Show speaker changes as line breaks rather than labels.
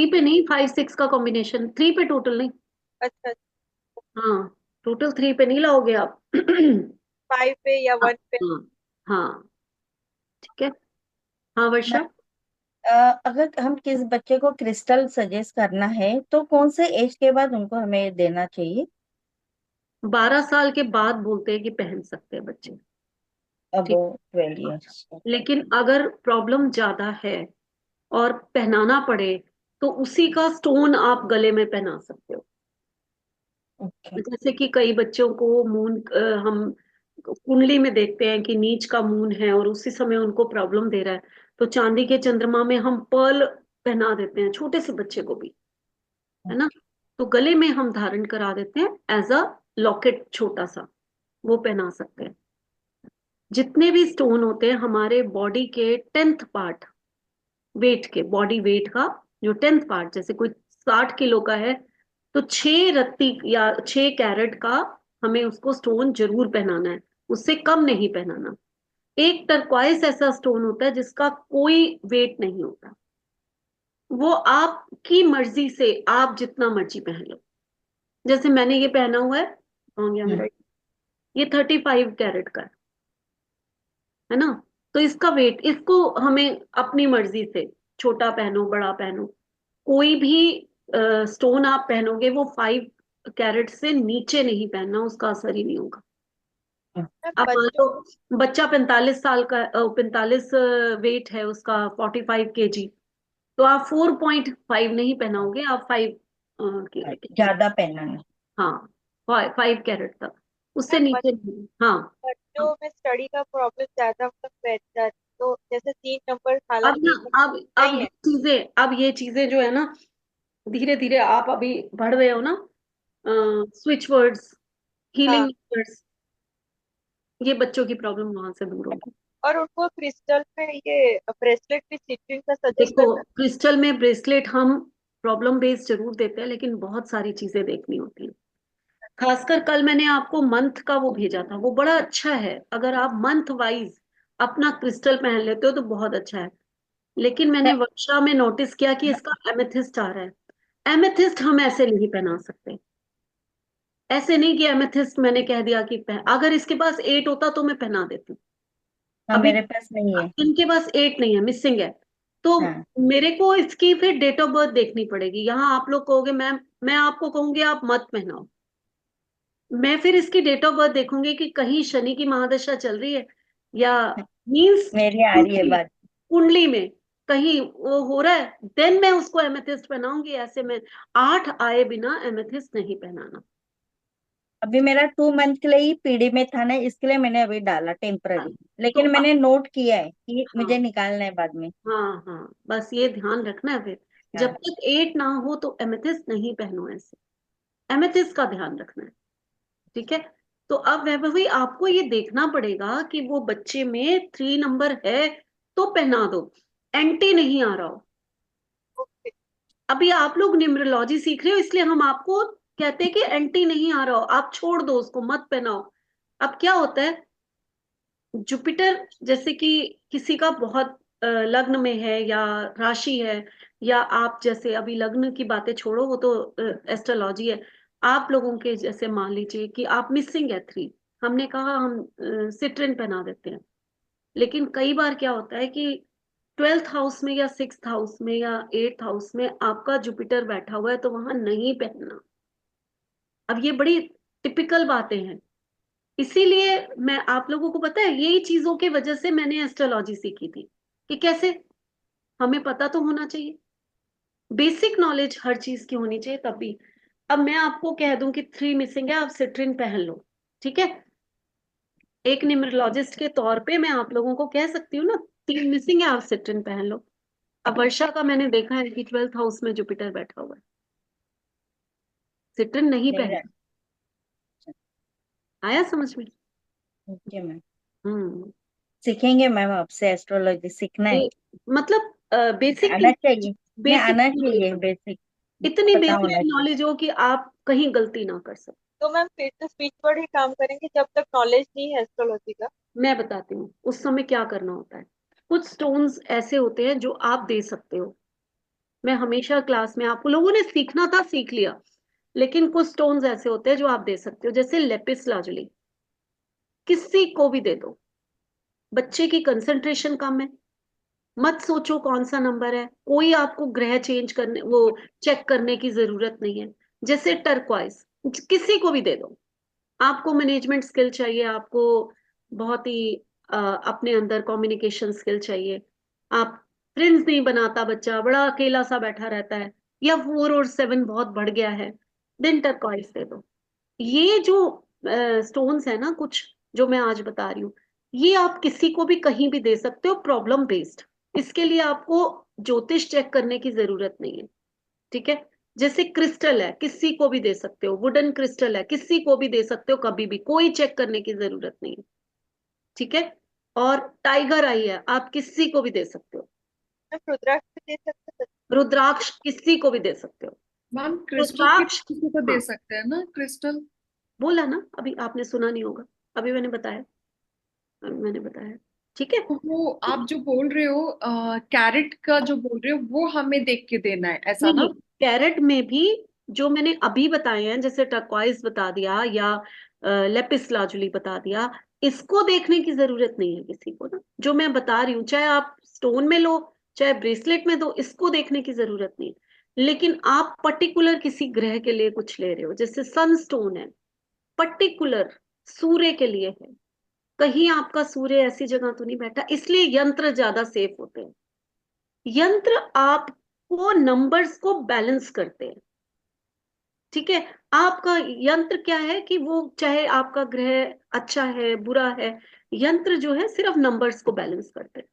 3 पे नहीं, 5 6 का कॉम्बिनेशन, 3 पे टोटल नहीं।
अच्छा,
हाँ, टोटल 3 पे नहीं लाओगे आप।
5 पे या 1 पे।
हाँ हाँ, ठीक है। हाँ
मैम,
वर्षा।
अगर हम किस बच्चे को क्रिस्टल सजेस्ट करना है तो कौन से एज के बाद उनको हमें देना चाहिए?
12 साल के बाद बोलते हैं कि पहन सकते हैं बच्चे।
अबो
ठीक।
12 years।
लेकिन अगर प्रॉब्लम ज्यादा है और पहनाना पड़े, तो उसी का स्टोन आप गले में पहना सकते हो।
ओके।
जैसे कि कई बच्चों को मून, हम कुंडली में देखते हैं कि नीच का मून है और उसी समय उनको प्रॉब्लम दे रहा है, तो चांदी के चंद्रमा में हम पर्ल पहना देते हैं छोटे से बच्चे को भी, है ना। तो गले में हम धारण करा देते हैं एज अ लॉकेट, छोटा सा, वो पहना सकते हैं। जितने भी स्टोन होते हैं हमारे बॉडी के 10th पार्ट, वेट के, बॉडी वेट का जो 10th पार्ट, जैसे कोई 60 किलो का है, तो 6 रत्ती या 6 कैरेट का हमें उसको स्टोन जरूर पहनाना है, उससे कम नहीं पहनाना। एक टर्क्वाइस ऐसा स्टोन होता है जिसका कोई वेट नहीं होता, वो आपकी मर्जी से आप जितना मर्जी पहन लो। जैसे मैंने ये पहना हुआ है, हो गया मेरा, ये 35 कैरेट का है ना। तो इसका वेट, इसको हमें अपनी मर्जी से छोटा पहनो बड़ा पहनो, कोई भी स्टोन आप पहनोगे वो 5 कैरेट से नीचे नहीं पहनना, उसका असर ही नहीं होगा।
हम्म।
अब मान
बच्चों
लो बच्चा 45 साल का, 45 वेट है उसका, 45 kg, तो आप 4.5 नहीं पहनाओगे, आप 5 के,
ज्यादा पहनना नहीं।
हाँ, 5 कैरेट तक, उससे
में
नीचे नहीं। हाँ।
बच्चों में स्टडी का प्रॉब्लम ज्यादा मतलब बैठ जाता है, तो जैसे 3 नंबर,
अब
हालांकि
ना,
सब
अब
नहीं
ये
है।
चीजें, जो है ना, धीरे धीरे आप अभी बढ़ रहे हो ना, स्विच वर्ड्स, हीलिंग
हाँ,
वर्ड्स, ये बच्चों की प्रॉब्लम वहां से दूर होगी।
और उनको क्रिस्टल में ये ब्रेसलेट भी स्टिचिंग का सजेस्ट
देखो,
करना।
क्रिस्टल में ब्रेसलेट हम प्रॉब्लम बेस्ड जरूर देते हैं, लेकिन बहुत सारी चीजें देखनी होती हैं। खासकर कल मैंने आपको मंथ का वो भेजा था, वो बड़ा अच्छा है, अगर आप मंथ वाइज अपना क्रिस्टल पहन लेते हो तो बहुत अच्छा है। लेकिन मैंने
मैं
वर्षा में नोटिस किया कि इसका एमेथिस्ट आ रहा है। एमेथिस्ट हम ऐसे नहीं पहना सकते, ऐसे नहीं कि एमेथिस्ट मैंने कह दिया कि अगर इसके पास 8 होता तो मैं पहना देती।
हाँ,
अभी
मेरे पास नहीं है।
इनके पास 8 नहीं है, मिसिंग है, तो
हाँ,
मेरे को इसकी फिर डेट ऑफ बर्थ देखनी पड़ेगी। यहाँ आप लोग कहोगे मैम, मैं आपको कहूंगी आप मत पहनाओ, मैं फिर इसकी डेट ऑफ बर्थ देखूंगी कि कहीं शनि की महादशा चल रही है, या मीन्स
मेरी आ रही है
कुंडली,
बात।
कुंडली में कहीं वो हो रहा है, देन मैं उसको एमेथिस्ट पहनाऊंगी। ऐसे में 8 आए बिना एमेथिस्ट नहीं पहनाना।
अभी मेरा 2 मंथ के लिए ही पीढ़ी में था ना, इसके लिए मैंने अभी डाला टेम्पररी।
तो
लेकिन मैंने नोट किया है कि मुझे
हाँ
निकालना है बाद में।
हाँ हाँ, बस ये ध्यान रखना है फिर, जब
हाँ।
तक 8 ना हो तो एमेथिस्ट नहीं पहनो ऐसे, एमेथिस्ट का ध्यान रखना है। ठीक है। तो अब वैभवी आपको ये देखना पड़ेगा कि वो बच्चे में 3 नंबर है तो पहना दो, एंटी नहीं आ रहा हो।
ओके।
अभी आप लोग न्यूमरोलॉजी सीख रहे हो, इसलिए हम आपको कहते हैं कि एंटी नहीं आ रहा हो, आप छोड़ दो उसको, मत पहनाओ। अब क्या होता है, जुपिटर जैसे कि किसी का बहुत लग्न में है या राशि है, या आप जैसे, अभी लग्न की बातें छोड़ो, वो तो एस्ट्रोलॉजी है। आप लोगों के जैसे मान लीजिए कि आप मिसिंग है 3, हमने कहा हम सिट्रिन पहना देते हैं। लेकिन कई बार क्या होता है कि 12th हाउस में या 6th हाउस में या 8th हाउस में आपका जुपिटर बैठा हुआ है, तो वहां नहीं पहनना। अब ये बड़ी टिपिकल बातें हैं, इसीलिए मैं आप लोगों को, पता है, यही चीजों की वजह से मैंने एस्ट्रोलॉजी सीखी थी, कि कैसे हमें पता तो होना चाहिए, बेसिक नॉलेज हर चीज की होनी चाहिए तभी। अब मैं आपको कह दूं कि 3 मिसिंग है, आप सिट्रिन पहन लो, ठीक है। एक न्यूमरोलॉजिस्ट के तौर पे मैं आप लोगों को कह सकती हूँ ना, 3 मिसिंग है, आप सिट्रिन पहन लो। अब वर्षा का मैंने देखा है कि 12th हाउस में जुपिटर बैठा हुआ है, सिट्रिन नहीं
मेरा।
पहन। आया समझ में?
Okay ma'am.
हम्म।
सीखेंगे मैम, आपसे एस्ट्रोलॉजी सीखना है।
ये मतलब बेसिक,
आना चाहिए। नहीं,
बेसिक
आना चाहिए
नॉलेज,
बेसिक।
इतनी
पता
बेसिक
होना चाहिए।
नॉलेज हो कि आप कहीं गलती ना कर सको।
तो मैम फिर तो स्विच वर्ड ही काम करेंगे जब तक नॉलेज नहीं है एस्ट्रोलॉजी का।
मैं बताती हूँ उस समय क्या करना होता है। कुछ स्टोन्स ऐसे होते हैं जो आप दे सकते हो, मैं हमेशा क्लास में, आप लोगों ने सीखना था सीख लिया, लेकिन कुछ स्टोन्स ऐसे होते हैं जो आप दे सकते हो, जैसे लेपिस लाजुली, किसी को भी दे दो। बच्चे की कंसंट्रेशन कम है, मत सोचो कौन सा नंबर है, कोई आपको ग्रह चेंज करने, वो चेक करने की जरूरत नहीं है। जैसे टर्क्वाइज, किसी को भी दे दो। आपको मैनेजमेंट स्किल चाहिए, आपको बहुत ही अपने अंदर कम्युनिकेशन स्किल चाहिए, आप फ्रेंड्स नहीं बनाता, बच्चा बड़ा अकेला सा बैठा रहता है, या 4 और 7 बहुत बढ़ गया है, देन टर्क्वाइज दे दो। ये जो स्टोन्स है ना कुछ, जो मैं आज बता रही हूँ, ये आप किसी को भी कहीं भी दे सकते हो, प्रॉब्लम बेस्ड। इसके लिए आपको ज्योतिष चेक करने की जरूरत नहीं है, ठीक है। जैसे क्रिस्टल है, किसी को भी दे सकते हो, वुडन क्रिस्टल है, किसी को भी दे सकते हो, कभी भी, कोई चेक करने की जरूरत नहीं है, ठीक है। और टाइगर आई है, आप किसी को भी दे सकते हो।
मैम रुद्राक्ष भी दे सकते हैं?
रुद्राक्ष किसी को भी दे सकते हो।
मैम क्रिस्टल भी
रुद्राक्ष,
किसी को दे
हाँ,
सकते हैं ना क्रिस्टल?
बोला ना अभी, आपने सुना नहीं होगा, अभी मैंने बताया, अभी मैंने बताया, ठीक है।
तो वो आप जो बोल रहे हो कैरेट का जो बोल रहे हो वो हमें देख के देना है, ऐसा
नहीं नहीं,
ना?
कैरेट में भी जो मैंने अभी बताए हैं, जैसे टर्क्वाइज बता दिया, या लेपिस लाजुली बता दिया, इसको देखने की जरूरत नहीं है किसी को ना, जो मैं बता रही हूँ, चाहे आप स्टोन में लो, चाहे ब्रेसलेट में दो, इसको देखने की जरूरत नहीं है। लेकिन आप पर्टिकुलर किसी ग्रह के लिए कुछ ले रहे हो, जैसे सन स्टोन है, पर्टिकुलर सूर्य के लिए है, कहीं आपका सूर्य ऐसी जगह तो नहीं बैठा, इसलिए यंत्र ज्यादा सेफ होते हैं। यंत्र आपको नंबर्स को बैलेंस करते हैं, ठीक है। आपका यंत्र क्या है कि वो, चाहे आपका ग्रह अच्छा है बुरा है, यंत्र जो है सिर्फ नंबर्स को बैलेंस करते हैं।